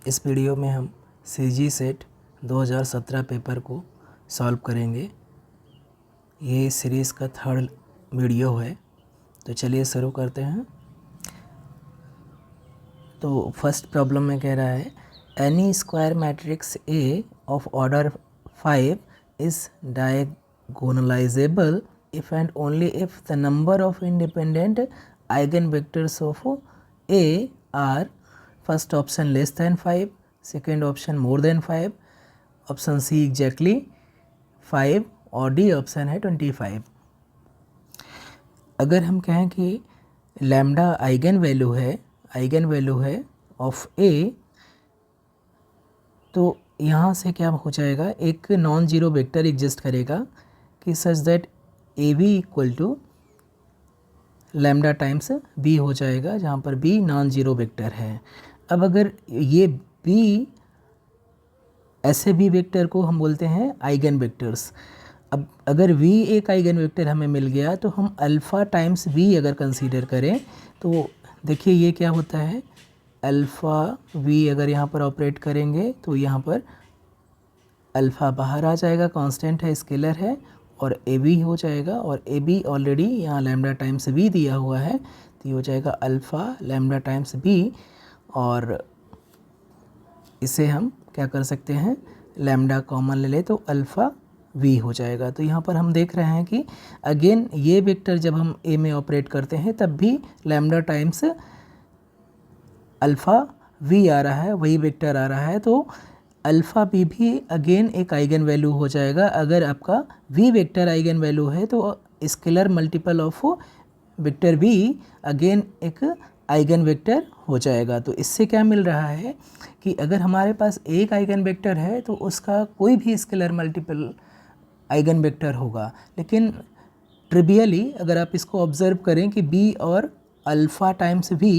इस वीडियो में हम CG सेट 2017 पेपर को सॉल्व करेंगे। ये सीरीज़ का 3rd वीडियो है, तो चलिए शुरू करते हैं। तो फर्स्ट प्रॉब्लम में कह रहा है any square matrix A of order 5 is diagonalizable if and only if the number of independent eigen vectors of A are first option less than 5, second option more than 5, option C exactly 5 और D option है 25। अगर हम कहें कि lambda eigen value है of A, तो यहाँ से क्या हो जाएगा, एक नॉन जीरो वेक्टर एग्जिस्ट करेगा कि such that A B equal to lambda times B हो जाएगा, जहाँ पर बी नॉन जीरो वेक्टर है। अब अगर ये बी, ऐसे बी वेक्टर को हम बोलते हैं आइगन वेक्टर्स। अब अगर v एक आइगन वेक्टर हमें मिल गया तो हम अल्फ़ा टाइम्स v अगर कंसीडर करें तो देखिए ये क्या होता है, अल्फ़ा v अगर यहाँ पर ऑपरेट करेंगे तो यहाँ पर अल्फ़ा बाहर आ जाएगा, कांस्टेंट है, स्केलर है, और ए बी हो जाएगा। और ए बी ऑलरेडी यहाँ लैम्डा टाइम्स v दिया हुआ है, तो ये हो जाएगा अल्फ़ा लैम्डा टाइम्स b, और इसे हम क्या कर सकते हैं, लैम्डा कॉमन ले ले तो अल्फ़ा v हो जाएगा। तो यहाँ पर हम देख रहे हैं कि अगेन ये वेक्टर जब हम a में ऑपरेट करते हैं तब भी लैम्डा टाइम्स अल्फ़ा v आ रहा है, वही वेक्टर आ रहा है, तो अल्फ़ा v भी अगेन एक आइगन वैल्यू हो जाएगा। अगर आपका v वेक्टर आइगन वैल्यू है तो scalar multiple of vector v again एक आइगन वेक्टर हो जाएगा। तो इससे क्या मिल रहा है कि अगर हमारे पास एक आइगन वेक्टर है तो उसका कोई भी स्केलर मल्टीपल आइगन वेक्टर होगा। लेकिन ट्रिवियली अगर आप इसको ऑब्जर्व करें कि b और अल्फ़ा टाइम्स v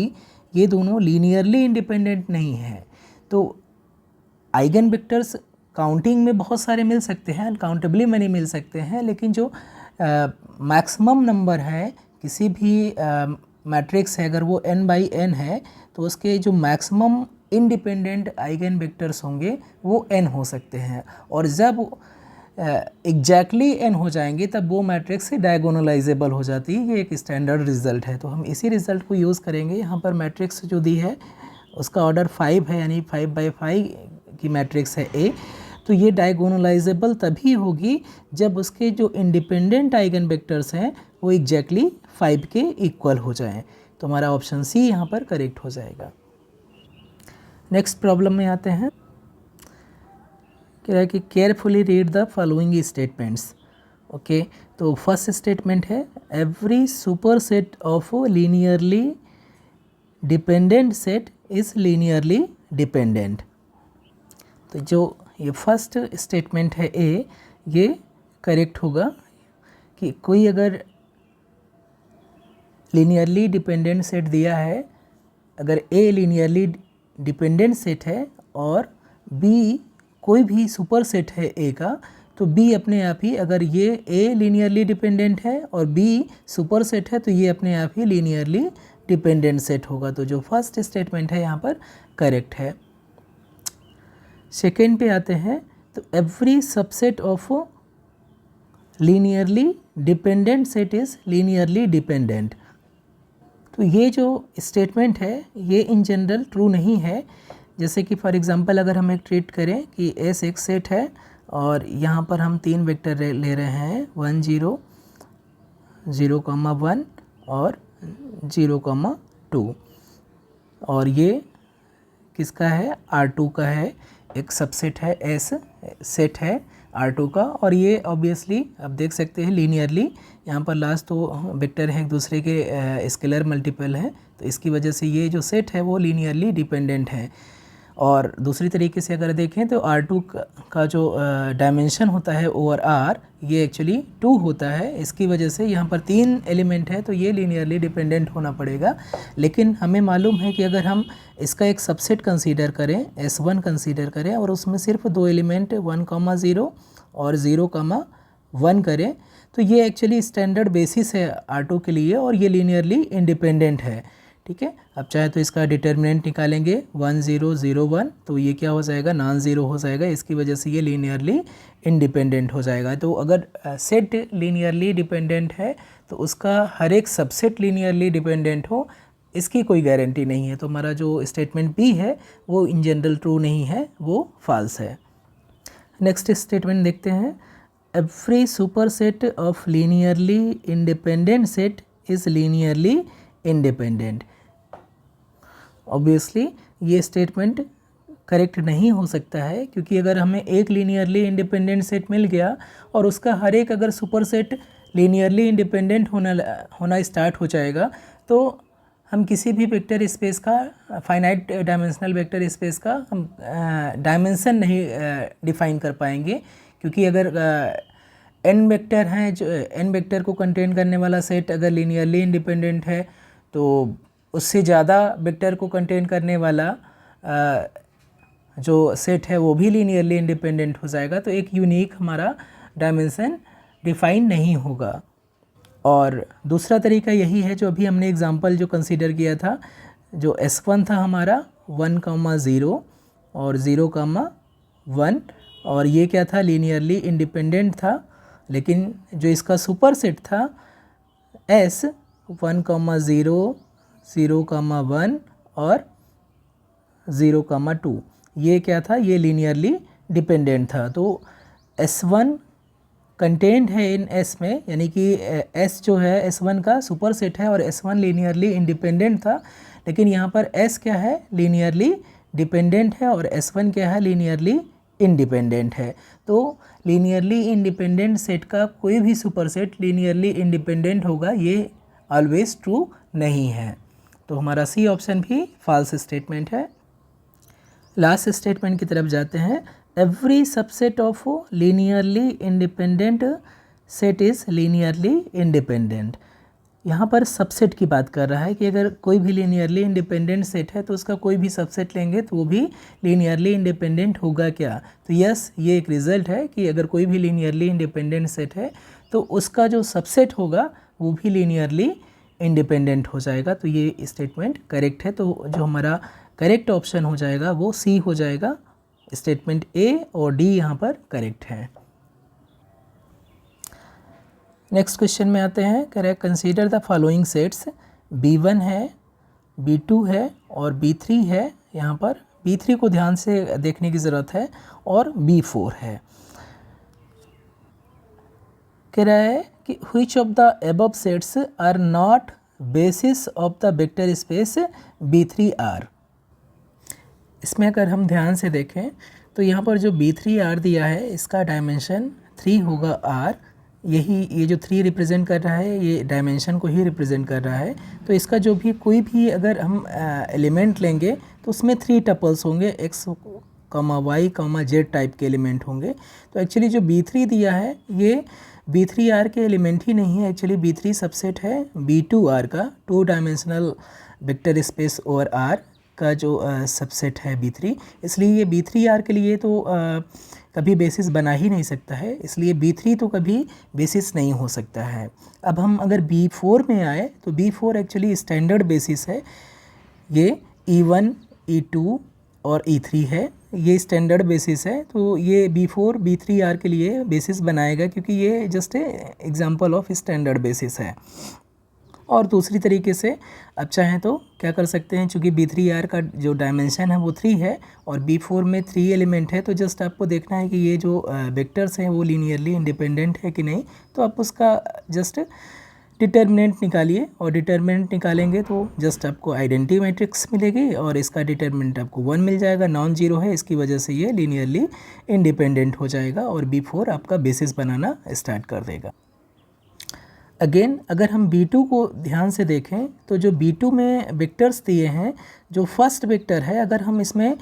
ये दोनों लीनियरली इंडिपेंडेंट नहीं है, तो आइगन वेक्टर्स काउंटिंग में बहुत सारे मिल सकते हैं, अनकाउंटेबली मैनी मिल सकते हैं, लेकिन जो मैक्सिमम नंबर है किसी भी मैट्रिक्स है, अगर वो n/n है तो उसके जो मैक्सिमम इंडिपेंडेंट आइगन वेक्टर्स होंगे वो n हो सकते हैं, और जब एग्जैक्टली n हो जाएंगे तब वो मैट्रिक्स डायगोनलाइजेबल हो जाती है। ये एक स्टैंडर्ड रिजल्ट है, तो हम इसी रिजल्ट को यूज़ करेंगे। यहाँ पर मैट्रिक्स जो दी है उसका ऑर्डर 5 है, यानी 5/5 की मैट्रिक्स है A, तो ये डायगोनलाइजेबल तभी होगी जब उसके जो इंडिपेंडेंट आइगन वेक्टर्स हैं वो एग्जैक्टली 5 के इक्वल हो जाएं। तो हमारा ऑप्शन सी यहाँ पर करेक्ट हो जाएगा। नेक्स्ट प्रॉब्लम में आते हैं। कह रहा है कि carefully read the following statements. Okay, तो फर्स्ट स्टेटमेंट है every super set of linearly dependent set is linearly dependent. तो जो ये फर्स्ट स्टेटमेंट है ए, ये करेक्ट होगा कि कोई अगर लीनियरली डिपेंडेंट सेट दिया है, अगर ए लीनियरली डिपेंडेंट सेट है और बी कोई भी सुपर सेट है ए का, तो बी अपने आप ही, अगर ये ए लीनियरली डिपेंडेंट है और बी सुपर सेट है तो ये अपने आप ही लीनियरली डिपेंडेंट सेट होगा। तो जो फर्स्ट स्टेटमेंट है यहाँ पर करेक्ट है। सेकेंड पे आते हैं, तो every subset of linearly dependent set is linearly dependent. तो ये जो स्टेटमेंट है ये इन जनरल ट्रू नहीं है। जैसे कि फॉर एग्जांपल अगर हम एक ट्रीट करें कि एस एक सेट है और यहाँ पर हम 3 वेक्टर ले रहे हैं 1 0 0,1 और 0,2, और ये किसका है, R2 का है, एक सबसेट है, एस सेट है R2 का, और ये ऑब्वियसली आप देख सकते हैं लीनियरली यहाँ पर लास्ट तो वेक्टर है एक दूसरे के स्केलर मल्टीपल है, तो इसकी वजह से ये जो सेट है वो लीनियरली डिपेंडेंट है। और दूसरी तरीके से अगर देखें तो R2 का जो डायमेंशन होता है ओवर R, ये एक्चुअली 2 होता है, इसकी वजह से यहाँ पर 3 एलिमेंट है तो ये लीनियरली डिपेंडेंट होना पड़ेगा। लेकिन हमें मालूम है कि अगर हम इसका एक सबसेट कंसीडर करें, S1 कंसीडर करें, और उसमें सिर्फ 2 एलिमेंट 1,0 और 0,1 करें, तो ये एक्चुअली स्टैंडर्ड बेसिस है R2 के लिए और ये लीनियरली इंडिपेंडेंट है। ठीक है। अब चाहे तो इसका डिटर्मिनेंट निकालेंगे 1 0 0 1, तो ये क्या हो जाएगा, नॉन ज़ीरो हो जाएगा, इसकी वजह से ये लीनियरली इंडिपेंडेंट हो जाएगा। तो अगर सेट लीनियरली डिपेंडेंट है तो उसका हर एक सबसेट लीनियरली डिपेंडेंट हो, इसकी कोई गारंटी नहीं है। तो हमारा जो स्टेटमेंट बी है वो इन जनरल ट्रू नहीं है, वो फॉल्स है। नेक्स्ट स्टेटमेंट देखते हैं, every super set of linearly independent set is linearly independent. Obviously ये स्टेटमेंट करेक्ट नहीं हो सकता है, क्योंकि अगर हमें एक लीनियरली इंडिपेंडेंट सेट मिल गया और उसका हर एक अगर सुपर सेट लीनियरली इंडिपेंडेंट होना स्टार्ट हो जाएगा, तो हम किसी भी वेक्टर स्पेस का, फाइनाइट डायमेंशनल वेक्टर स्पेस का हम डायमेंशन नहीं डिफाइन कर पाएंगे। क्योंकि अगर n वेक्टर हैं, जो n वेक्टर को कंटेन करने वाला सेट अगर लीनियरली इंडिपेंडेंट है, तो उससे ज़्यादा वेक्टर को कंटेन करने वाला जो सेट है वो भी लीनियरली इंडिपेंडेंट हो जाएगा। तो एक यूनिक हमारा डायमेंशन डिफाइन नहीं होगा। और दूसरा तरीका यही है जो अभी हमने एग्जांपल जो कंसीडर किया था, जो S1 था हमारा 1, 0 और 0, 1, और ये क्या था, लीनियरली इंडिपेंडेंट था। लेकिन जो इसका सुपर सेट था S 1, 0, 0, 1 और 0, 2, ये क्या था, ये लीनियरली डिपेंडेंट था। तो S1 कंटेंट है इन S में, यानी कि S जो है S1 का सुपर सेट है और S1 लीनियरली इंडिपेंडेंट था। लेकिन यहाँ पर S क्या है, लीनियरली डिपेंडेंट है, और S1 क्या है, लीनियरली इंडिपेंडेंट है। तो लीनियरली इंडिपेंडेंट सेट का कोई भी सुपर सेट लीनियरली इंडिपेंडेंट होगा, ये ऑलवेज ट्रू नहीं है। तो हमारा सी ऑप्शन भी फॉल्स स्टेटमेंट है। लास्ट स्टेटमेंट की तरफ जाते हैं, every subset of linearly independent set is linearly independent. यहाँ पर सबसेट की बात कर रहा है कि अगर कोई भी लीनियरली इंडिपेंडेंट सेट है तो उसका कोई भी सबसेट लेंगे तो वो भी लीनियरली इंडिपेंडेंट होगा क्या। तो यस, ये एक रिज़ल्ट है कि अगर कोई भी लीनियरली इंडिपेंडेंट सेट है तो उसका जो सबसेट होगा वो भी लीनियरली इंडिपेंडेंट हो जाएगा। तो ये स्टेटमेंट करेक्ट है। तो जो हमारा करेक्ट ऑप्शन हो जाएगा वो सी हो जाएगा। स्टेटमेंट ए और डी यहाँ पर करेक्ट है। नेक्स्ट क्वेश्चन में आते हैं, correct consider the following sets, B1 है, B2 है और B3 है। यहाँ पर B3 को ध्यान से देखने की ज़रूरत है, और B4 है। कह रहा है कि which of the above sets are not basis of the vector space B3R। इसमें अगर हम ध्यान से देखें तो यहाँ पर जो B3R दिया है इसका डायमेंशन 3 होगा R। ये जो 3 रिप्रेजेंट कर रहा है ये डायमेंशन को ही रिप्रेजेंट कर रहा है। तो इसका जो भी कोई भी अगर हम एलिमेंट लेंगे तो उसमें 3 टपल्स होंगे, x, y, z टाइप के एलिमेंट होंगे। तो एक्चुअली जो B3 दिया है ये B3R के एलिमेंट ही नहीं है, एक्चुअली B3 सबसेट है B2R का, 2 dimensional vector space over R का जो सबसेट है B3। इसलिए ये B3R के लिए तो कभी बेसिस बना ही नहीं सकता है, इसलिए B3 तो कभी बेसिस नहीं हो सकता है। अब हम अगर B4 में आए तो B4 एक्चुअली स्टैंडर्ड बेसिस है। ये E1, E2 और E3 है, ये स्टैंडर्ड बेसिस है। तो ये B4 B3R के लिए बेसिस बनाएगा, क्योंकि ये just example of standard basis है। और दूसरी तरीके से अब चाहें तो क्या कर सकते हैं, चूँकि B3R का जो डायमेंशन है वो 3 है और B4 में 3 एलिमेंट है, तो जस्ट आपको देखना है कि ये जो वेक्टर्स हैं वो लीनियरली इंडिपेंडेंट है कि नहीं। तो आप उसका जस्ट डिटर्मिनेंट निकालिए, और डिटर्मिनेंट निकालेंगे तो जस्ट आपको आइडेंटिटी मैट्रिक्स मिलेगी और इसका डिटर्मिनेंट आपको 1 मिल जाएगा, नॉन जीरो है, इसकी वजह से ये लीनियरली इंडिपेंडेंट हो जाएगा और B4 आपका बेसिस बनाना स्टार्ट कर देगा। अगेन अगर हम B2 को ध्यान से देखें तो जो B2 में वेक्टर्स दिए हैं, जो फर्स्ट वेक्टर है अगर हम इसमें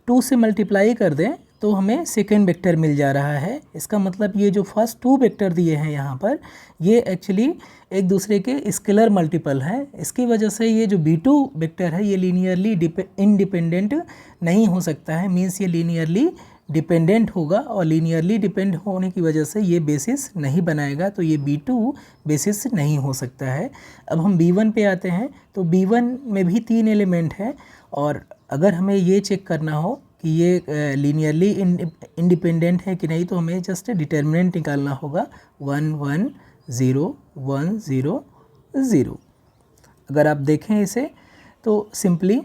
2 से मल्टीप्लाई कर दें तो हमें सेकेंड वेक्टर मिल जा रहा है। इसका मतलब ये जो फर्स्ट 2 वेक्टर दिए हैं यहाँ पर, ये एक्चुअली एक दूसरे के स्केलर मल्टीपल हैं। इसकी वजह से ये जो B2 वेक्टर है ये लीनियरली इंडिपेंडेंट नहीं हो सकता है, मीन्स ये लीनियरली डिपेंडेंट होगा और लीनियरली डिपेंड होने की वजह से ये बेसिस नहीं बनाएगा, तो ये B2 बेसिस नहीं हो सकता है। अब हम B1 पे आते हैं, तो B1 में भी 3 एलिमेंट हैं और अगर हमें ये चेक करना हो कि ये लीनियरली इंडिपेंडेंट है कि नहीं, तो हमें जस्ट डिटर्मिनेंट निकालना होगा 1 1 0 1 0 0। अगर आप देखें इसे तो सिंपली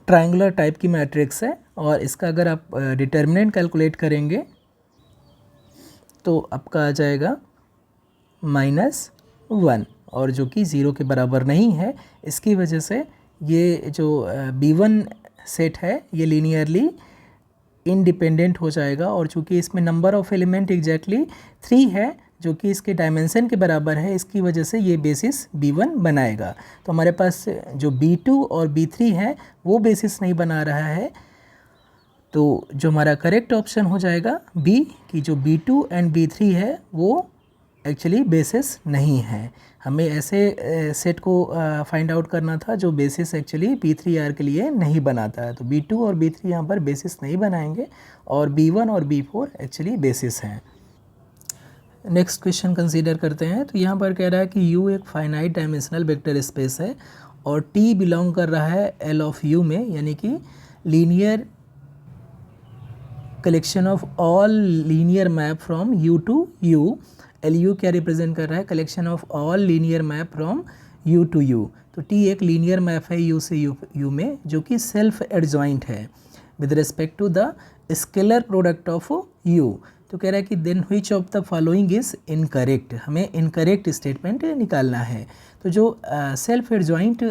ट्रायंगुलर टाइप की मैट्रिक्स है और इसका अगर आप डिटर्मिनेंट कैलकुलेट करेंगे तो आपका आ जाएगा -1, और जो कि 0 के बराबर नहीं है। इसकी वजह से ये जो B1 सेट है ये लीनियरली इंडिपेंडेंट हो जाएगा, और चूँकि इसमें नंबर ऑफ एलिमेंट एग्जैक्टली 3 है जो कि इसके डायमेंशन के बराबर है, इसकी वजह से ये बेसिस B1 बनाएगा। तो हमारे पास जो B2 और B3 है वो बेसिस नहीं बना रहा है, तो जो हमारा करेक्ट ऑप्शन हो जाएगा B, कि जो B2 एंड B3 है वो एक्चुअली बेसिस नहीं है। हमें ऐसे सेट को फाइंड आउट करना था जो बेसिस एक्चुअली B3R के लिए नहीं बनाता है। तो B2 और B3 यहाँ पर बेसिस नहीं बनाएंगे और B1 और B4 एक्चुअली बेसिस हैं। नेक्स्ट क्वेश्चन कंसीडर करते हैं। तो यहाँ पर कह रहा है कि U एक फाइनाइट डायमेंशनल वेक्टर स्पेस है और T बिलोंग कर रहा है L ऑफ U में, यानी कि linear collection of all linear map from U to U। LU क्या रिप्रेजेंट कर रहा है? Collection of all linear map from U to U। तो T एक लीनियर मैप है U से U में जो कि सेल्फ एडजॉइंट है with respect to the scalar product of U। तो कह रहा है कि then which of the following is incorrect, हमें इनकरेक्ट स्टेटमेंट निकालना है। तो जो सेल्फ एडजॉइंट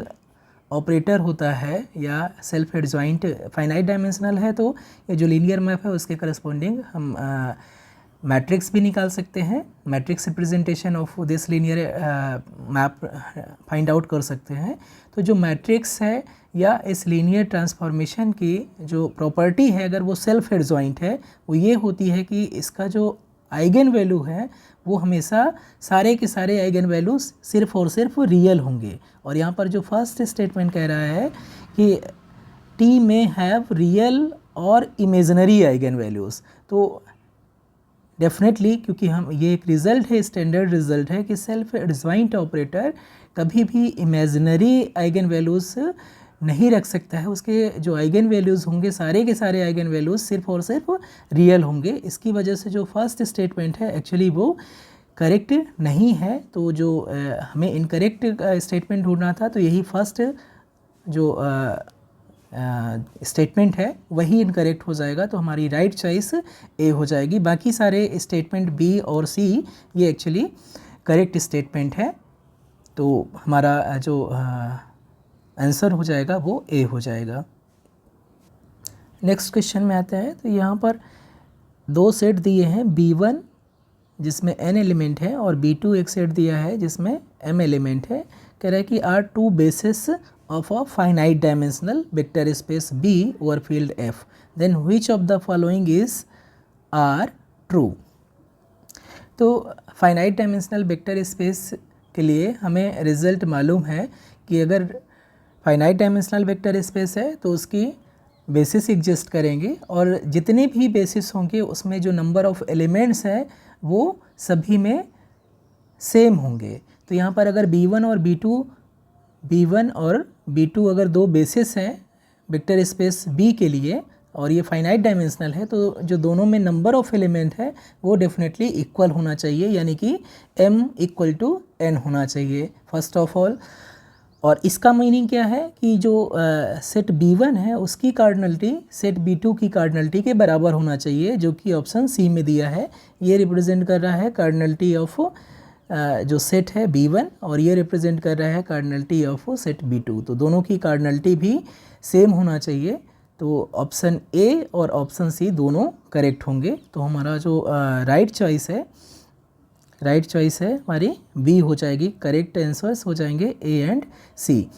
ऑपरेटर होता है या सेल्फ एडजॉइंट फाइनाइट डायमेंशनल है, तो ये जो लीनियर मैप है उसके करस्पॉन्डिंग हम मैट्रिक्स भी निकाल सकते हैं, matrix representation of this linear map find out कर सकते हैं। तो जो मैट्रिक्स है या इस लीनियर ट्रांसफॉर्मेशन की जो प्रॉपर्टी है, अगर वो सेल्फ एडजॉइंट है, वो ये होती है कि इसका जो आइगन वैल्यू है वो हमेशा सारे के सारे आइगन वैल्यूज सिर्फ और सिर्फ रियल होंगे। और यहाँ पर जो फर्स्ट स्टेटमेंट कह रहा है कि टी में हैव रियल और इमेजनरी आइगन वैल्यूज़, तो डेफिनेटली क्योंकि हम ये एक रिज़ल्ट है, स्टैंडर्ड रिज़ल्ट है कि सेल्फ एडजॉइंट ऑपरेटर कभी भी इमेजनरी आइगन वैल्यूज़ नहीं रख सकता है। उसके जो आइगन वैल्यूज़ होंगे सारे के सारे आइगन वैल्यूज़ सिर्फ और सिर्फ रियल होंगे। इसकी वजह से जो फर्स्ट स्टेटमेंट है एक्चुअली वो करेक्ट नहीं है। तो जो हमें इनकरेक्ट स्टेटमेंट ढूंढना था, तो यही फर्स्ट जो स्टेटमेंट है वही इनकरेक्ट हो जाएगा। तो हमारी राइट चॉइस ए हो जाएगी। बाकी सारे स्टेटमेंट बी और सी ये एक्चुअली करेक्ट स्टेटमेंट है। तो हमारा जो आंसर हो जाएगा वो ए हो जाएगा। नेक्स्ट क्वेश्चन में आते हैं। तो यहाँ पर दो सेट दिए हैं, B1 जिसमें n एलिमेंट है और B2 एक सेट दिया है जिसमें m एलिमेंट है। कह रहा है कि are two basis of a finite dimensional vector space B over field F, then which of the following is are true. तो फाइनाइट डायमेंशनल वेक्टर स्पेस के लिए हमें रिजल्ट मालूम है कि अगर फाइनाइट डायमेंशनल वेक्टर स्पेस है तो उसकी बेसिस एग्जिस्ट करेंगे और जितने भी बेसिस होंगे उसमें जो नंबर ऑफ एलिमेंट्स है वो सभी में सेम होंगे। तो यहाँ पर अगर B1 और B2 अगर दो बेसिस हैं वेक्टर स्पेस B के लिए और ये फाइनाइट डायमेंशनल है, तो जो दोनों में नंबर ऑफ एलिमेंट है वो डेफिनेटली इक्वल होना चाहिए, यानी कि m इक्वल टू n होना चाहिए फर्स्ट ऑफ ऑल। और इसका मीनिंग क्या है कि जो सेट B1 है उसकी कार्डिनलिटी सेट B2 की कार्डिनलिटी के बराबर होना चाहिए, जो कि ऑप्शन सी में दिया है। ये रिप्रेजेंट कर रहा है कार्डिनलिटी ऑफ जो सेट है B1 और ये रिप्रेजेंट कर रहा है कार्डिनलिटी ऑफ सेट B2। तो दोनों की कार्डिनलिटी भी सेम होना चाहिए। तो ऑप्शन ए और ऑप्शन सी दोनों करेक्ट होंगे। तो हमारा जो राइट चॉइस है हमारी बी हो जाएगी। करेक्ट आंसर्स हो जाएंगे ए एंड सी।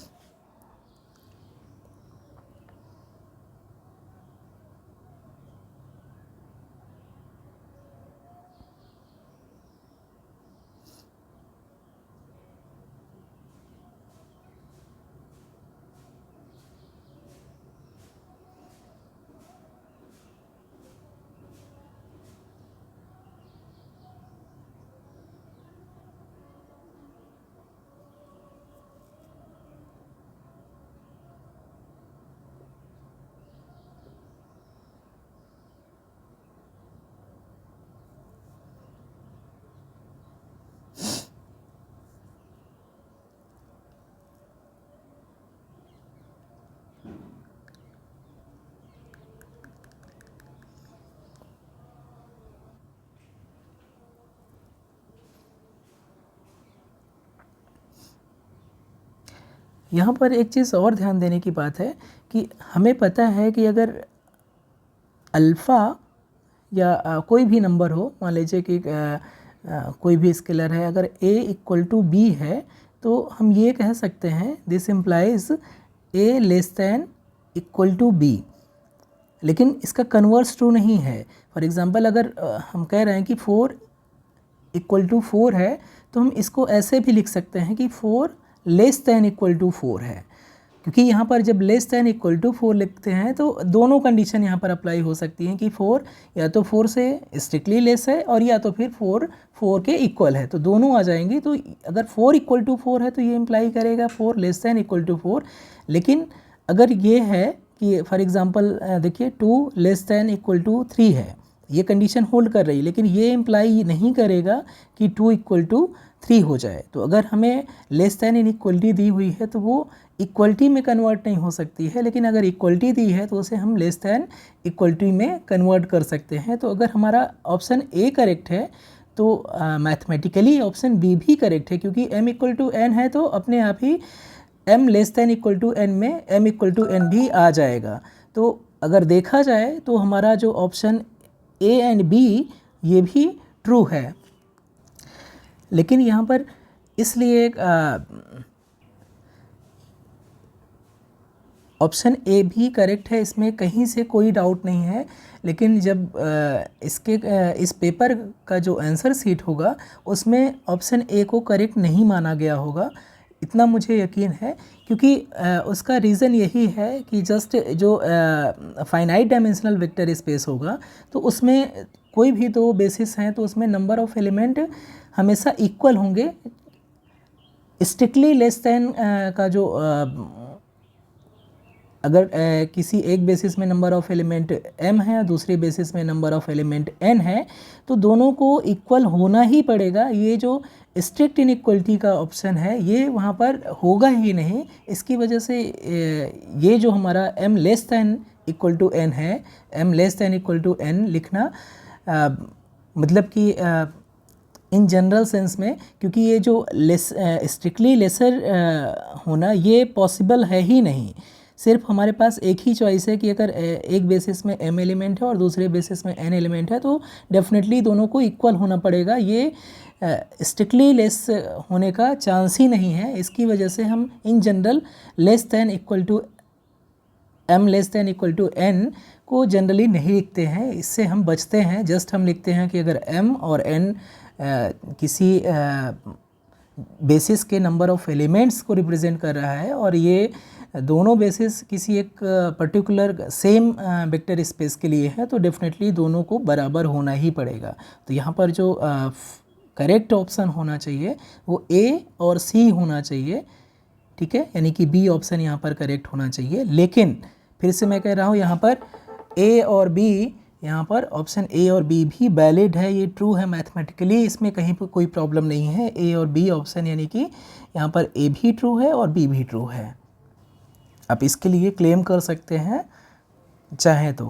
यहाँ पर एक चीज़ और ध्यान देने की बात है कि हमें पता है कि अगर अल्फ़ा या कोई भी नंबर हो, मान लीजिए कि कोई भी स्केलर है, अगर a इक्वल टू बी है तो हम ये कह सकते हैं this implies a less than equal to B, लेकिन इसका कन्वर्स ट्रू नहीं है। फॉर एग्ज़ाम्पल अगर हम कह रहे हैं कि 4 इक्वल टू 4 है तो हम इसको ऐसे भी लिख सकते हैं कि 4 लेस दैन इक्वल टू 4 है, क्योंकि यहाँ पर जब लेस दैन इक्वल टू 4 लिखते हैं तो दोनों कंडीशन यहाँ पर अप्लाई हो सकती हैं कि 4 या तो 4 से स्ट्रिक्टली लेस है और या तो फिर 4 के इक्वल है, तो दोनों आ जाएंगी। तो अगर 4 इक्वल टू 4 है तो ये इम्प्लाई करेगा 4 लेस दैन इक्वल टू 4, लेकिन अगर ये है कि फॉर एग्ज़ाम्पल देखिए 2 लेस दैन इक्वल टू 3 है, ये कंडीशन होल्ड कर रही है, लेकिन ये इम्प्लाई नहीं करेगा कि 2 इक्वल टू 3 हो जाए। तो अगर हमें लेस दैन इन इक्वलिटी दी हुई है तो वो इक्वलिटी में कन्वर्ट नहीं हो सकती है, लेकिन अगर इक्वलिटी दी है तो उसे हम लेस दैन इक्वलिटी में कन्वर्ट कर सकते हैं। तो अगर हमारा ऑप्शन ए करेक्ट है तो मैथमेटिकली ऑप्शन बी भी करेक्ट है, क्योंकि m इक्वल टू n है तो अपने आप ही m less than equal to n में m इक्वल टू n भी आ जाएगा। तो अगर देखा जाए तो हमारा जो ऑप्शन ए एंड बी ये भी ट्रू है, लेकिन यहाँ पर इसलिए ऑप्शन ए भी करेक्ट है, इसमें कहीं से कोई डाउट नहीं है। लेकिन जब इस पेपर का जो आंसर शीट होगा उसमें ऑप्शन ए को करेक्ट नहीं माना गया होगा, इतना मुझे यकीन है, क्योंकि उसका रीज़न यही है कि जस्ट जो फाइनाइट डायमेंशनल वेक्टर स्पेस होगा तो उसमें कोई भी दो बेसिस हैं तो उसमें नंबर ऑफ़ एलिमेंट हमेशा इक्वल होंगे। स्ट्रिक्टली लेस दैन का जो अगर किसी एक बेसिस में नंबर ऑफ़ एलिमेंट m है और दूसरी बेसिस में नंबर ऑफ़ एलिमेंट n है तो दोनों को इक्वल होना ही पड़ेगा। ये जो स्ट्रिक्ट इनइक्वलिटी का ऑप्शन है ये वहाँ पर होगा ही नहीं। इसकी वजह से ये जो हमारा m less than equal to n है, m less than equal to n लिखना मतलब कि इन जनरल सेंस में, क्योंकि ये जो स्ट्रिक्टली लेसर होना ये पॉसिबल है ही नहीं। सिर्फ हमारे पास एक ही चॉइस है कि अगर एक बेसिस में m एलिमेंट है और दूसरे बेसिस में n एलिमेंट है तो डेफिनेटली दोनों को इक्वल होना पड़ेगा। ये स्ट्रिक्टली लेस होने का चांस ही नहीं है। इसकी वजह से हम in general less than equal to m less than equal to n को जनरली नहीं लिखते हैं, इससे हम बचते हैं। जस्ट हम लिखते हैं कि अगर m और n किसी बेसिस के नंबर ऑफ़ एलिमेंट्स को रिप्रेजेंट कर रहा है और ये दोनों बेसिस किसी एक पर्टिकुलर सेम वेक्टर स्पेस के लिए है तो डेफिनेटली दोनों को बराबर होना ही पड़ेगा। तो यहाँ पर जो करेक्ट ऑप्शन होना चाहिए वो A और C होना चाहिए, ठीक है, यानी कि B ऑप्शन यहाँ पर करेक्ट होना चाहिए। लेकिन फिर से मैं कह रहा हूँ यहाँ पर A और B, यहाँ पर ऑप्शन A और B भी वैलिड है, ये ट्रू है मैथमेटिकली, इसमें कहीं पर कोई प्रॉब्लम नहीं है। A और B ऑप्शन यानी कि यहाँ पर A भी ट्रू है और B भी ट्रू है, आप इसके लिए क्लेम कर सकते हैं चाहें तो।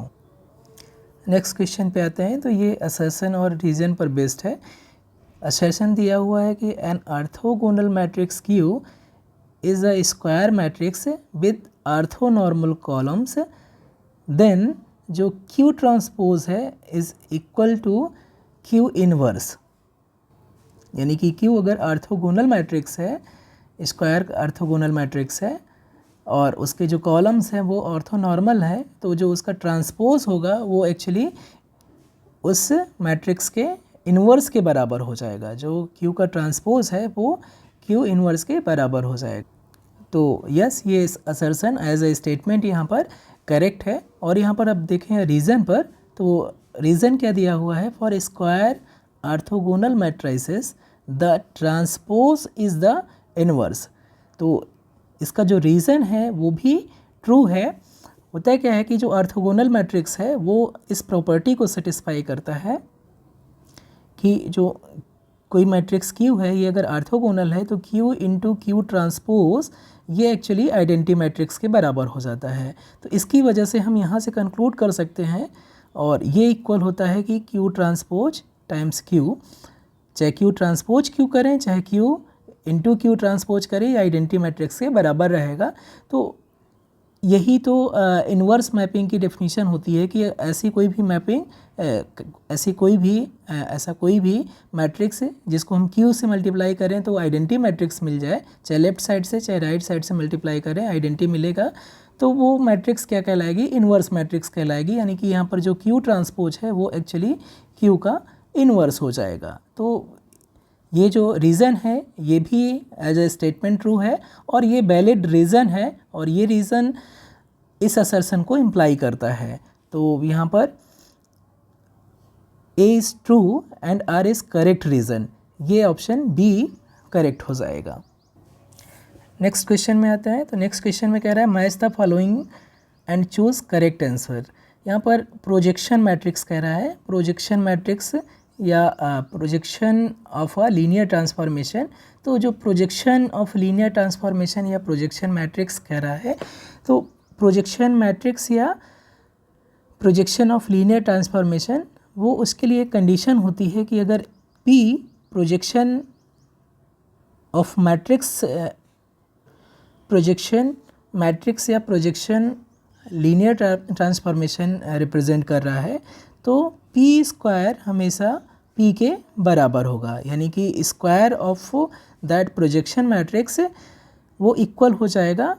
नेक्स्ट क्वेश्चन पे आते हैं। तो ये असर्शन और रीजन पर बेस्ड है। असर्शन दिया हुआ है कि an orthogonal matrix Q is a square matrix with orthonormal columns, then जो Q ट्रांसपोज है is equal to Q inverse, यानी कि Q अगर ऑर्थोगोनल मैट्रिक्स है, स्क्वायर ऑर्थोगोनल मैट्रिक्स है और उसके जो कॉलम्स हैं वो ऑर्थोनॉर्मल है, तो जो उसका ट्रांसपोज होगा वो एक्चुअली उस मैट्रिक्स के इन्वर्स के बराबर हो जाएगा। जो Q का ट्रांसपोज है वो Q इन्वर्स के बराबर हो जाएगा। तो यस, ये असर्शन एज ए स्टेटमेंट यहाँ पर करेक्ट है। और यहाँ पर अब देखें रीज़न पर, तो रीज़न क्या दिया हुआ है, for square orthogonal matrices the transpose is the inverse. तो इसका जो रीज़न है वो भी ट्रू है। होता है क्या है कि जो ऑर्थोगोनल मैट्रिक्स है वो इस प्रॉपर्टी को सेटिस्फाई करता है कि जो कोई मैट्रिक्स Q है ये अगर ऑर्थोगोनल है तो Q इंटू Q ट्रांसपोज ये एक्चुअली आइडेंटिटी मैट्रिक्स के बराबर हो जाता है। तो इसकी वजह से हम यहाँ से कंक्लूड कर सकते हैं और ये इक्वल होता है कि Q ट्रांसपोज टाइम्स Q, चाहे Q ट्रांसपोज Q करें चाहे Q इंटू क्यू ट्रांसपोज करें ये आइडेंटिटी मैट्रिक्स के बराबर रहेगा। तो यही तो इन्वर्स मैपिंग की डेफिनेशन होती है कि ऐसा कोई भी मैट्रिक्स जिसको हम क्यू से मल्टीप्लाई करें तो आइडेंटिटी मैट्रिक्स मिल जाए, चाहे लेफ्ट साइड से चाहे राइट साइड से मल्टीप्लाई करें आइडेंटिटी मिलेगा, तो वो मैट्रिक्स क्या कहलाएगी, इन्वर्स मैट्रिक्स कहलाएगी। यानी कि यहाँ पर जो क्यू ट्रांसपोज है वो एक्चुअली क्यू का इन्वर्स हो जाएगा। तो ये जो रीज़न है ये भी एज ए स्टेटमेंट ट्रू है और ये वैलिड रीज़न है और ये रीज़न इस असर्शन को इम्प्लाई करता है। तो यहाँ पर A is true and R is correct reason, ये ऑप्शन बी करेक्ट हो जाएगा। नेक्स्ट क्वेश्चन में आता है। तो नेक्स्ट क्वेश्चन में कह रहा है match the following and choose correct answer. यहाँ पर प्रोजेक्शन मैट्रिक्स कह रहा है, प्रोजेक्शन मैट्रिक्स या projection of a linear transformation. तो जो प्रोजेक्शन ऑफ लीनियर ट्रांसफॉर्मेशन या प्रोजेक्शन मैट्रिक्स कह रहा है, तो प्रोजेक्शन मैट्रिक्स या प्रोजेक्शन ऑफ लीनियर ट्रांसफॉर्मेशन वो उसके लिए कंडीशन होती है कि अगर P projection of projection matrix या प्रोजेक्शन लीनियर ट्रांसफॉर्मेशन रिप्रेजेंट कर रहा है तो P स्क्वायर हमेशा P के बराबर होगा। यानी कि square of that projection matrix वो इक्वल हो जाएगा,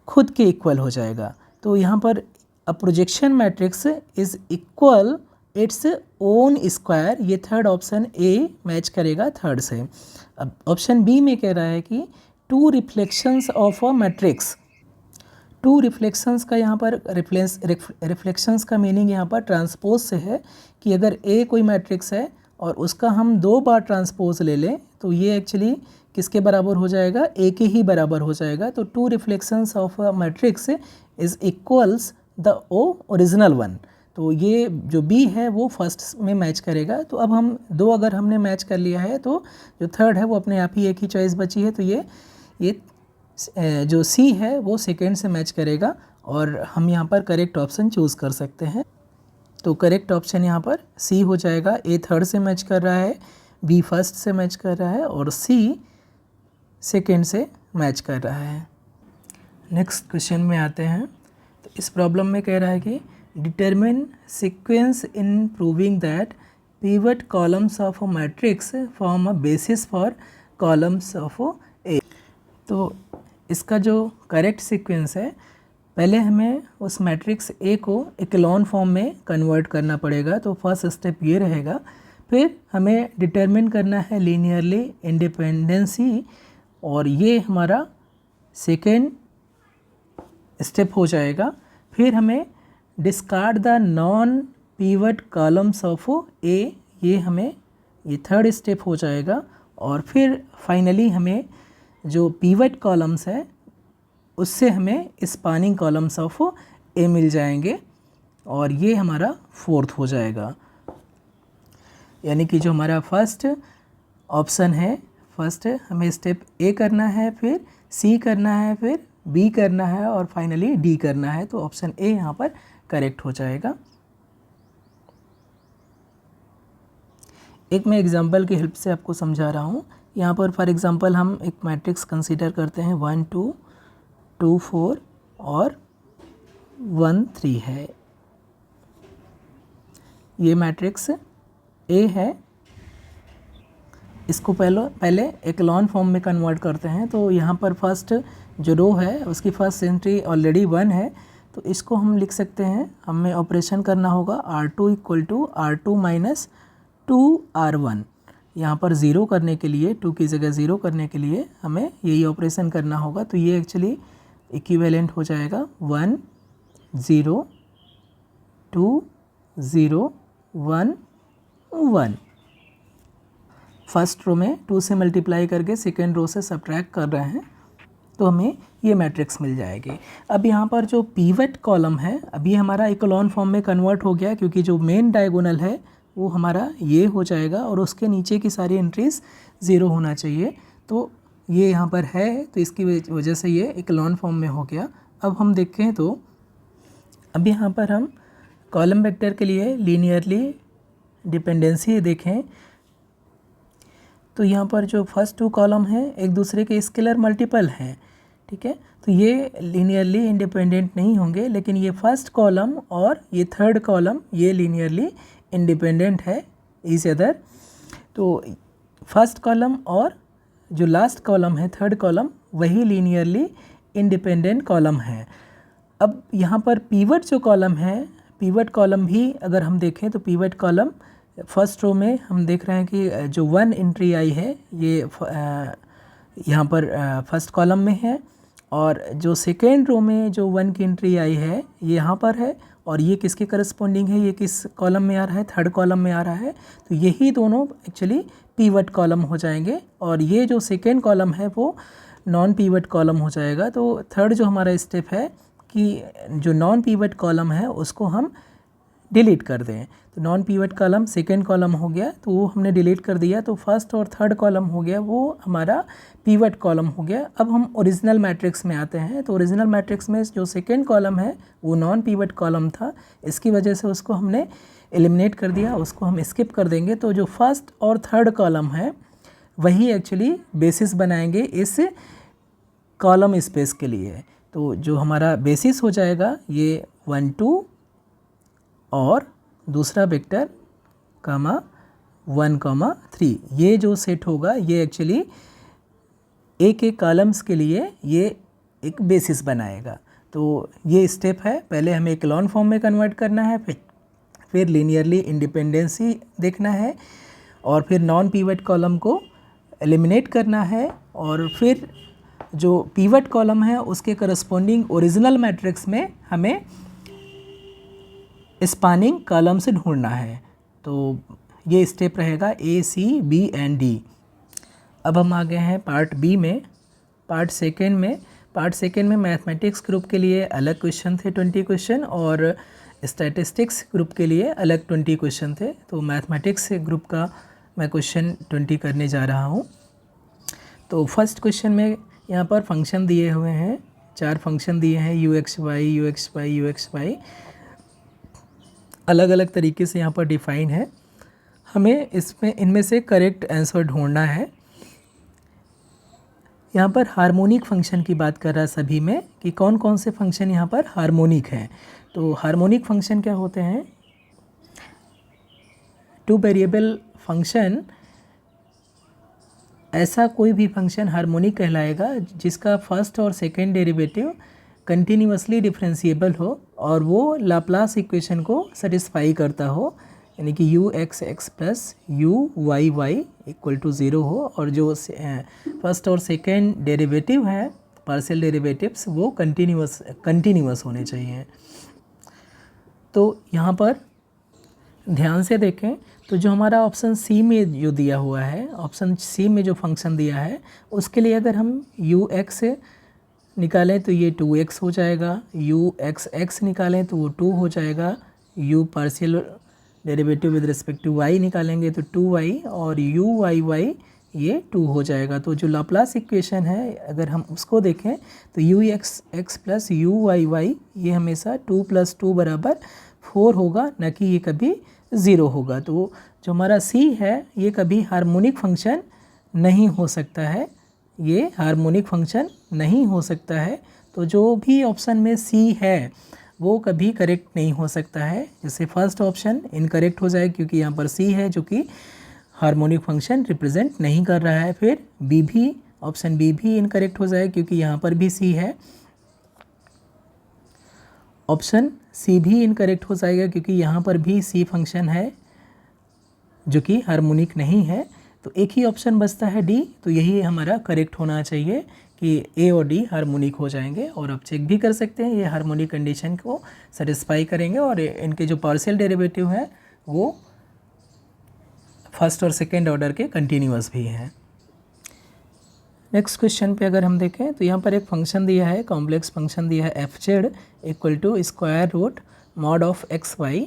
खुद के इक्वल हो जाएगा। तो यहाँ पर a projection matrix is equal its own square, ये थर्ड ऑप्शन ए मैच करेगा थर्ड से। अब ऑप्शन बी में कह रहा है कि two reflections of a matrix. Two reflections का यहाँ पर रिफ्लेक्शंस का मीनिंग यहाँ पर ट्रांसपोज से है कि अगर ए कोई मैट्रिक्स है और उसका हम 2 बार ट्रांसपोज ले लें तो ये एक्चुअली किसके बराबर हो जाएगा, ए के ही बराबर हो जाएगा। तो two reflections of a matrix is equals the original one. तो ये जो बी है वो फर्स्ट में मैच करेगा। तो अब हम 2 अगर हमने मैच कर लिया है तो जो थर्ड है वो अपने आप ही एक ही चॉइस बची है, तो ये जो सी है वो सेकेंड से मैच करेगा और हम यहाँ पर करेक्ट ऑप्शन चूज़ कर सकते हैं। तो करेक्ट ऑप्शन यहाँ पर सी हो जाएगा। ए थर्ड से मैच कर रहा है, बी फर्स्ट से मैच कर रहा है और सी सेकेंड से मैच कर रहा है। नेक्स्ट क्वेश्चन में आते हैं। तो इस प्रॉब्लम में कह रहा है कि determine sequence in proving that pivot columns of a matrix form a basis for columns of A. तो इसका जो करेक्ट सीक्वेंस है, पहले हमें उस मैट्रिक्स ए को इक्लोन फॉर्म में कन्वर्ट करना पड़ेगा। तो फर्स्ट स्टेप ये रहेगा। फिर हमें डिटरमिन करना है लीनियरली इंडिपेंडेंसी और ये हमारा सेकेंड स्टेप हो जाएगा। फिर हमें discard the non pivot columns of A, ये थर्ड स्टेप हो जाएगा। और फिर फाइनली हमें जो पिवट कॉलम्स है उससे हमें स्पानिंग कॉलम्स ऑफ ए मिल जाएंगे और ये हमारा फोर्थ हो जाएगा। यानी कि जो हमारा फर्स्ट ऑप्शन है, फर्स्ट हमें स्टेप ए करना है, फिर सी करना है, फिर बी करना है और फाइनली डी करना है। तो ऑप्शन ए यहाँ पर करेक्ट हो जाएगा। एक मैं एग्जांपल की हेल्प से आपको समझा रहा हूँ। यहाँ पर फॉर एग्जांपल हम एक मैट्रिक्स कंसीडर करते हैं 1 2 2 4 और 1 3 है। ये मैट्रिक्स ए है। इसको पहले एक्लॉन फॉर्म में कन्वर्ट करते हैं। तो यहाँ पर फर्स्ट जो रो है उसकी फर्स्ट एंट्री ऑलरेडी 1 है, तो इसको हम लिख सकते हैं, हमें ऑपरेशन करना होगा R2 equal to R2 minus 2R1। यहाँ पर ज़ीरो करने के लिए, 2 की जगह ज़ीरो करने के लिए हमें यही ऑपरेशन करना होगा। तो ये एक्चुअली इक्विवेलेंट हो जाएगा 1 0 2 0 1 1। फर्स्ट रो में 2 से मल्टीप्लाई करके सेकेंड रो से सब्ट्रैक्ट कर रहे हैं तो हमें ये मैट्रिक्स मिल जाएगी। अब यहाँ पर जो पिवट कॉलम है अभी हमारा इकोलॉन फॉर्म में कन्वर्ट हो गया, क्योंकि जो मेन डायगोनल है वो हमारा ये हो जाएगा और उसके नीचे की सारी एंट्रीज 0 होना चाहिए। तो ये यहाँ पर है, तो इसकी वजह से ये इकोलॉन फॉर्म में हो गया। अब हम देखें तो अब यहाँ पर हम कॉलम वेक्टर के लिए लीनियरली डिपेंडेंसी देखें तो यहाँ पर जो फर्स्ट 2 कॉलम हैं एक दूसरे के स्केलर मल्टीपल हैं, ठीक है। तो ये लीनियरली इंडिपेंडेंट नहीं होंगे, लेकिन ये फर्स्ट कॉलम और ये थर्ड कॉलम ये लीनियरली इंडिपेंडेंट है ईच अदर। तो फर्स्ट कॉलम और जो लास्ट कॉलम है थर्ड कॉलम वही लीनियरली इंडिपेंडेंट कॉलम है। अब यहाँ पर पीवट जो कॉलम है, पीवट कॉलम भी अगर हम देखें तो पीवट कॉलम फर्स्ट रो में हम देख रहे हैं कि जो 1 एंट्री आई है ये यहाँ पर फर्स्ट कॉलम में है, और जो सेकेंड रो में जो 1 की एंट्री आई है ये यहाँ पर है, और ये किसके करस्पॉन्डिंग है, ये किस कॉलम में आ रहा है, थर्ड कॉलम में आ रहा है। तो यही दोनों एक्चुअली पीवट कॉलम हो जाएंगे, और ये जो सेकेंड कॉलम है वो नॉन पीवट कॉलम हो जाएगा। तो थर्ड जो हमारा स्टेप है कि जो नॉन पीवट कॉलम है उसको हम डिलीट कर दें। तो non pivot column second column हो गया तो वो हमने डिलीट कर दिया, तो फर्स्ट और थर्ड कॉलम हो गया वो हमारा पीवट कॉलम हो गया। अब हम ओरिजिनल मैट्रिक्स में आते हैं। तो ओरिजिनल मैट्रिक्स में जो सेकेंड कॉलम है वो नॉन पीवट कॉलम था, इसकी वजह से उसको हमने एलिमिनेट कर दिया, उसको हम स्किप कर देंगे। तो जो फर्स्ट और थर्ड कॉलम है वही एक्चुअली बेसिस बनाएंगे इस कॉलम स्पेस के लिए। तो जो हमारा बेसिस हो जाएगा ये 1 2 और दूसरा वेक्टर कामा 1 3, ये जो सेट होगा ये एक्चुअली एक एक कॉलम्स के लिए ये एक बेसिस बनाएगा। तो ये स्टेप है, पहले हमें इक्लोन फॉर्म में कन्वर्ट करना है, फिर लीनियरली इंडिपेंडेंसी देखना है, और फिर नॉन पीवट कॉलम को एलिमिनेट करना है, और फिर जो पीवट कॉलम है उसके करस्पॉन्डिंग ओरिजिनल मैट्रिक्स में हमें स्पानिंग कॉलम से ढूंढना है। तो ये स्टेप रहेगा A, C, B and D। अब हम आ गए हैं पार्ट बी में, पार्ट सेकेंड में। पार्ट सेकेंड में मैथमेटिक्स ग्रुप के लिए अलग क्वेश्चन थे 20 क्वेश्चन, और स्टैटिस्टिक्स ग्रुप के लिए अलग 20 क्वेश्चन थे। तो मैथमेटिक्स ग्रुप का मैं क्वेश्चन 20 करने जा रहा हूँ। तो फर्स्ट क्वेश्चन में यहाँ पर फंक्शन दिए हुए हैं, 4 फंक्शन दिए हैं, u(x, y) अलग अलग तरीके से यहाँ पर डिफाइन है। हमें इसमें इनमें से करेक्ट आंसर ढूंढना है। यहाँ पर हार्मोनिक फंक्शन की बात कर रहा है सभी में कि कौन कौन से फंक्शन यहाँ पर हार्मोनिक हैं। तो हार्मोनिक फंक्शन क्या होते हैं, 2 वेरिएबल फंक्शन, ऐसा कोई भी फंक्शन हार्मोनिक कहलाएगा जिसका फर्स्ट और सेकेंड डेरिवेटिव कंटिन्यूअसली डिफरेंशिएबल हो और वो लाप्लास इक्वेशन को सेटिस्फाई करता हो, यानी कि u(x)(x) plus u(y)(y) equal to 0 हो, और जो फर्स्ट और सेकेंड डेरिवेटिव है पार्शियल डेरिवेटिव्स वो कंटिन्यूअस होने चाहिए। तो यहाँ पर ध्यान से देखें तो जो हमारा ऑप्शन सी में जो दिया हुआ है, ऑप्शन सी में जो फंक्शन दिया है उसके लिए अगर हम u(x) निकालें तो ये 2x हो जाएगा, u(x)(x) निकालें तो वो 2 हो जाएगा, u partial derivative with respect to y निकालेंगे तो 2y, और u(y)(y) ये 2 हो जाएगा। तो जो लाप्लास इक्वेशन है अगर हम उसको देखें तो u(x)(x) प्लस u(y)(y) ये हमेशा 2 + 2 = 4 होगा, न कि ये कभी 0 होगा। तो जो हमारा c है ये कभी हार्मोनिक फंक्शन नहीं हो सकता है, ये हार्मोनिक फंक्शन नहीं हो सकता है। तो जो भी ऑप्शन में c है वो कभी करेक्ट नहीं हो सकता है। जैसे फर्स्ट ऑप्शन इनकरेक्ट हो जाए क्योंकि यहाँ पर c है जो कि हार्मोनिक फंक्शन रिप्रेजेंट नहीं कर रहा है। फिर b भी, ऑप्शन बी भी इनकरेक्ट हो जाए क्योंकि यहाँ पर भी c है। ऑप्शन सी भी इनकरेक्ट हो जाएगा क्योंकि यहाँ पर भी सी फंक्शन है जो कि हार्मोनिक नहीं है। तो एक ही ऑप्शन बचता है डी, तो यही हमारा करेक्ट होना चाहिए कि ए और डी हार्मोनिक हो जाएंगे। और आप चेक भी कर सकते हैं ये हार्मोनिक कंडीशन को सेटिस्फाई करेंगे, और इनके जो पार्शियल डेरिवेटिव है वो फर्स्ट और सेकेंड ऑर्डर के कंटिन्यूअस भी हैं। नेक्स्ट क्वेश्चन पे अगर हम देखें तो यहाँ पर एक फंक्शन दिया है, कॉम्प्लेक्स फंक्शन दिया है fz equal to (x_y)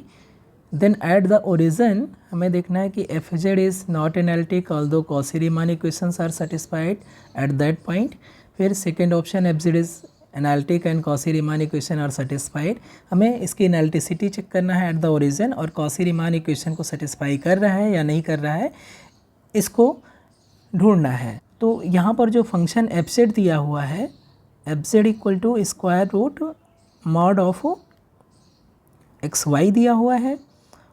then at the origin हमें देखना है कि fz is not analytic although Cauchy Riemann equations are satisfied at that point. फिर second option fz is analytic and Cauchy Riemann equation are satisfied. हमें इसकी analyticity check करना है at the origin, और कॉची-रीमान इक्वेशन को सेटिस्फाई कर रहा है या नहीं कर रहा है, इसको ढूंढना है। तो यहाँ पर जो फंक्शन fz दिया हुआ है, fz equal to square root mod of xy दिया हुआ है।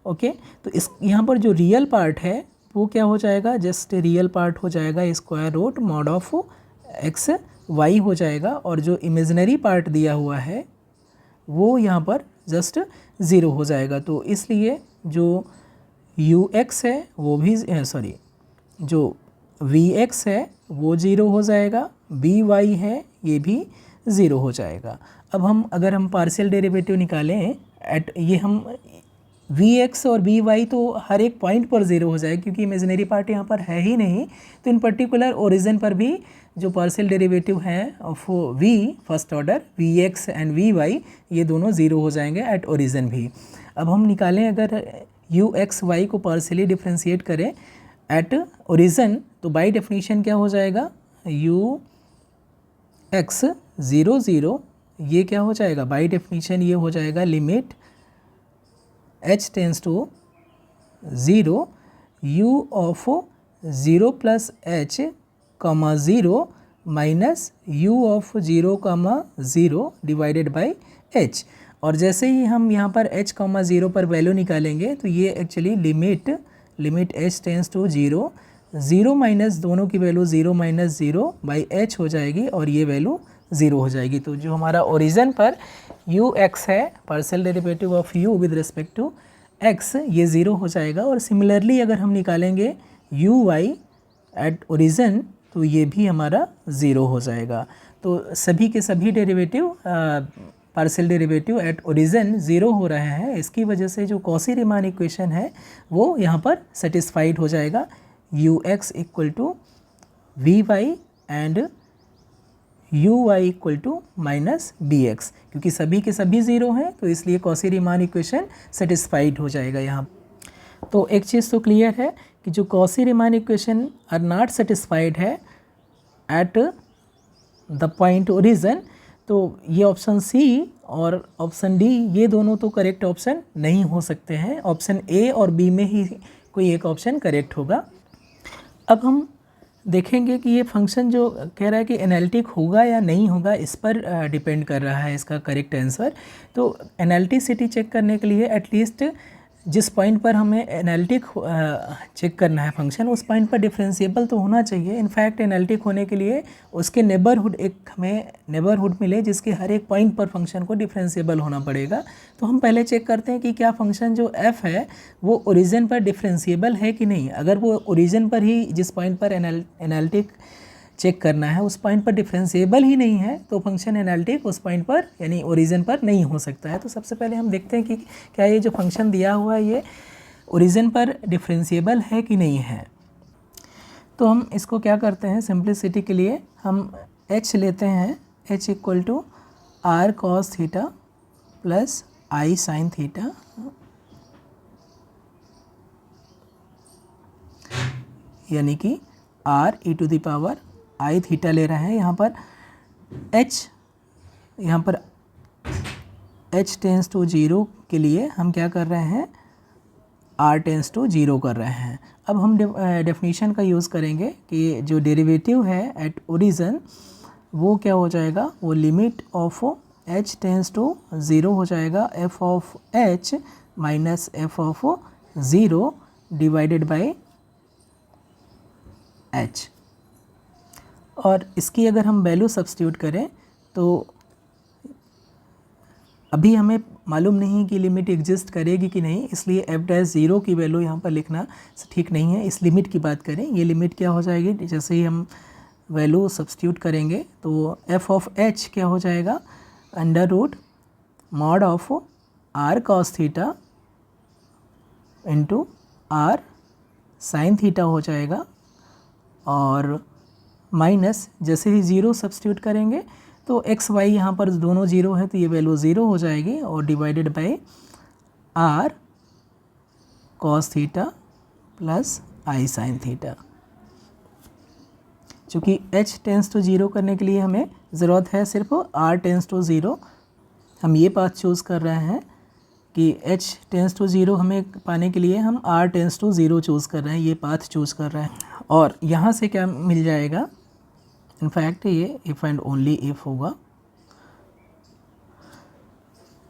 ओके, तो इस यहाँ पर जो रियल पार्ट है वो क्या हो जाएगा, जस्ट रियल पार्ट हो जाएगा square root mod of xy हो जाएगा, और जो इमेजिनरी पार्ट दिया हुआ है वो यहाँ पर जस्ट 0 हो जाएगा। तो इसलिए जो ux है वो भी जो vx है वो 0 हो जाएगा, by है ये भी 0 हो जाएगा। अब हम अगर हम पार्शियल डेरिवेटिव निकालें एट ये हम vx और by तो हर एक पॉइंट पर 0 हो जाएगा क्योंकि इमेजिनरी पार्ट यहाँ पर है ही नहीं। तो इन पर्टिकुलर ओरिजिन पर भी जो पार्शियल डेरिवेटिव हैं of v first order vx and vy ये दोनों 0 हो जाएंगे एट ओरिजिन भी। अब हम निकालें अगर uxy को पार्शियली डिफ्रेंशिएट करें एट ओरिजिन, तो बाय डेफिनेशन क्या हो जाएगा, ux 0 0 ये क्या हो जाएगा, बाय डेफिनेशन ये हो जाएगा limit h tends to 0 u of 0 plus h comma 0 minus u of 0 comma 0 divided by h। और जैसे ही हम यहाँ पर h कॉमा 0 पर वैल्यू निकालेंगे तो ये actually limit h tends to 0 0 minus दोनों की वैल्यू 0 माइनस 0 बाई h हो जाएगी और ये वैल्यू 0 हो जाएगी। तो जो हमारा ओरिजिन पर ux है, partial derivative of u with respect to x, ये 0 हो जाएगा। और सिमिलरली अगर हम निकालेंगे uy एट ओरिजिन तो ये भी हमारा 0 हो जाएगा। तो सभी के सभी derivative partial derivative at origin 0 हो रहे हैं। इसकी वजह से जो कॉची रीमान इक्वेशन है वो यहाँ पर सेटिस्फाइड हो जाएगा, ux equal to vy and uy equal to minus bx। क्योंकि सभी के सभी 0 हैं तो इसलिए कॉची रीमान इक्वेशन सेटिस्फाइड हो जाएगा यहाँ। तो एक चीज़ तो क्लियर है कि जो Cauchy Riemann equation are not satisfied है एट द पॉइंट ओरिजिन, तो ये ऑप्शन सी और ऑप्शन डी ये दोनों तो करेक्ट ऑप्शन नहीं हो सकते हैं। ऑप्शन ए और बी में ही कोई एक ऑप्शन करेक्ट होगा। अब हम देखेंगे कि ये फंक्शन जो कह रहा है कि एनालिटिक होगा या नहीं होगा, इस पर डिपेंड कर रहा है इसका करेक्ट आंसर। तो एनालिटिसिटी चेक करने के लिए एटलीस्ट जिस पॉइंट पर हमें एनालिटिक चेक करना है फंक्शन, उस पॉइंट पर डिफरेंशिएबल तो होना चाहिए। इनफैक्ट एनालिटिक होने के लिए उसके नेबरहुड, एक हमें नेबरहुड मिले जिसके हर एक पॉइंट पर फंक्शन को डिफरेंशिएबल होना पड़ेगा। तो हम पहले चेक करते हैं कि क्या फंक्शन जो f है वो ओरिजिन पर डिफरेंशिएबल है कि नहीं। अगर वो ओरिजिन पर ही, जिस पॉइंट पर एनालिटिक चेक करना है उस पॉइंट पर डिफरेंशिएबल ही नहीं है तो फंक्शन एनालिटिक उस पॉइंट पर यानी ओरिजिन पर नहीं हो सकता है। तो सबसे पहले हम देखते हैं कि क्या ये जो फंक्शन दिया हुआ है ये ओरिजिन पर डिफरेंशिएबल है कि नहीं है। तो हम इसको क्या करते हैं, सिंप्लिसिटी के लिए हम h लेते हैं, h equal to r cos theta plus i sin theta, यानी कि r e to the power i theta ले रहे हैं। यहाँ पर h टेंस टू 0 के लिए हम क्या कर रहे हैं, r टेंस टू 0 कर रहे हैं। अब हम डेफिनेशन का यूज़ करेंगे कि जो डेरिवेटिव है एट ओरिजिन वो क्या हो जाएगा, वो limit of h tends to 0 हो जाएगा, f of h minus f of 0 divided by h। और इसकी अगर हम वैल्यू सब्स्टिट्यूट करें तो अभी हमें मालूम नहीं कि लिमिट एग्जिस्ट करेगी कि नहीं, इसलिए f'0 की वैल्यू यहाँ पर लिखना ठीक नहीं है। इस लिमिट की बात करें, ये लिमिट क्या हो जाएगी, जैसे ही हम वैल्यू सब्स्टिट्यूट करेंगे तो f ऑफ h क्या हो जाएगा, under root mod of r cos theta into r sin theta हो जाएगा, और माइनस जैसे ही 0 सब्स्टिट्यूट करेंगे तो x y यहाँ पर दोनों 0 है तो ये वैल्यू 0 हो जाएगी, और divided by r cos theta plus i sin theta. चूँकि h टेंस टू 0 करने के लिए हमें ज़रूरत है सिर्फ r टेंस टू 0, हम ये पाथ चूज़ कर रहे हैं कि h टेंस टू 0 हमें पाने के लिए हम r टेंस टू 0 चूज़ कर रहे हैं, ये पाथ चूज़ कर रहे हैं। और यहाँ से क्या मिल जाएगा, इनफैक्ट ये इफ़ एंड ओनली इफ़ होगा।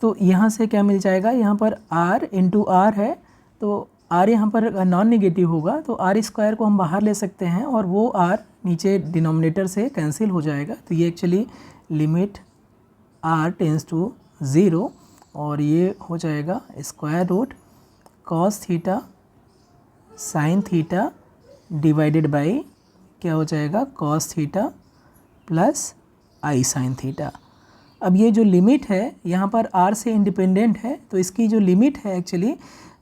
तो यहाँ से क्या मिल जाएगा, यहाँ पर r इंटू आर है, तो r यहाँ पर नॉन नेगेटिव होगा, तो r स्क्वायर को हम बाहर ले सकते हैं और वो r नीचे डिनोमिनेटर से कैंसिल हो जाएगा। तो ये actually limit r tends to 0 और ये हो जाएगा square root cos theta sine theta divided by क्या हो जाएगा, cos theta plus I sine theta. अब ये जो लिमिट है यहाँ पर r से इंडिपेंडेंट है, तो इसकी जो लिमिट है एक्चुअली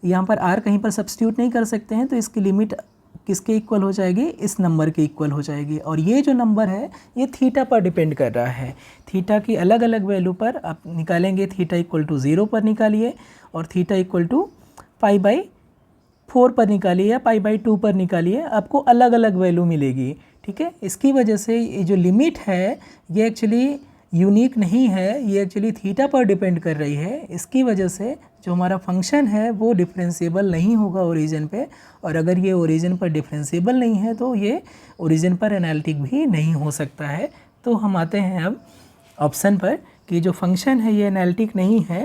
यहाँ पर r कहीं पर सब्स्टिट्यूट नहीं कर सकते हैं, तो इसकी लिमिट किसके इक्वल हो जाएगी, इस नंबर के इक्वल हो जाएगी। और ये जो नंबर है ये थीटा पर डिपेंड कर रहा है। थीटा की अलग अलग वैल्यू पर आप निकालेंगे, थीटा इक्वल टू 0 पर निकालिए और थीटा इक्वल टू π/4 पर निकालिए या π/2 पर निकालिए, आपको अलग अलग वैल्यू मिलेगी। ठीक है, इसकी वजह से ये जो लिमिट है ये एक्चुअली यूनिक नहीं है, ये एक्चुअली थीटा पर डिपेंड कर रही है। इसकी वजह से जो हमारा फंक्शन है वो डिफरेंशिएबल नहीं होगा ओरिजिन पे, और अगर ये ओरिजिन पर डिफरेंशिएबल नहीं है तो ये ओरिजिन पर एनालिटिक भी नहीं हो सकता है। तो हम आते हैं अब ऑप्शन पर कि जो फंक्शन है ये एनालिटिक नहीं है।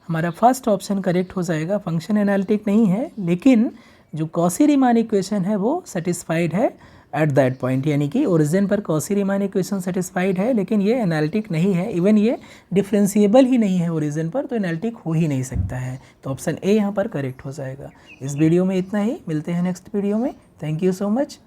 हमारा फर्स्ट ऑप्शन करेक्ट हो जाएगा, फंक्शन एनालिटिक नहीं है, लेकिन जो कॉची-रीमान इक्वेशन है वो सेटिस्फाइड है एट दैट पॉइंट, यानी कि ओरिजिन पर कॉची-रीमान इक्वेशन सेटिस्फाइड है, लेकिन ये एनालिटिक नहीं है, इवन ये डिफरेंशिएबल ही नहीं है ओरिजिन पर, तो एनालिटिक हो ही नहीं सकता है। तो ऑप्शन ए यहाँ पर करेक्ट हो जाएगा। इस वीडियो में इतना ही, मिलते हैं नेक्स्ट वीडियो में। Thank you so much.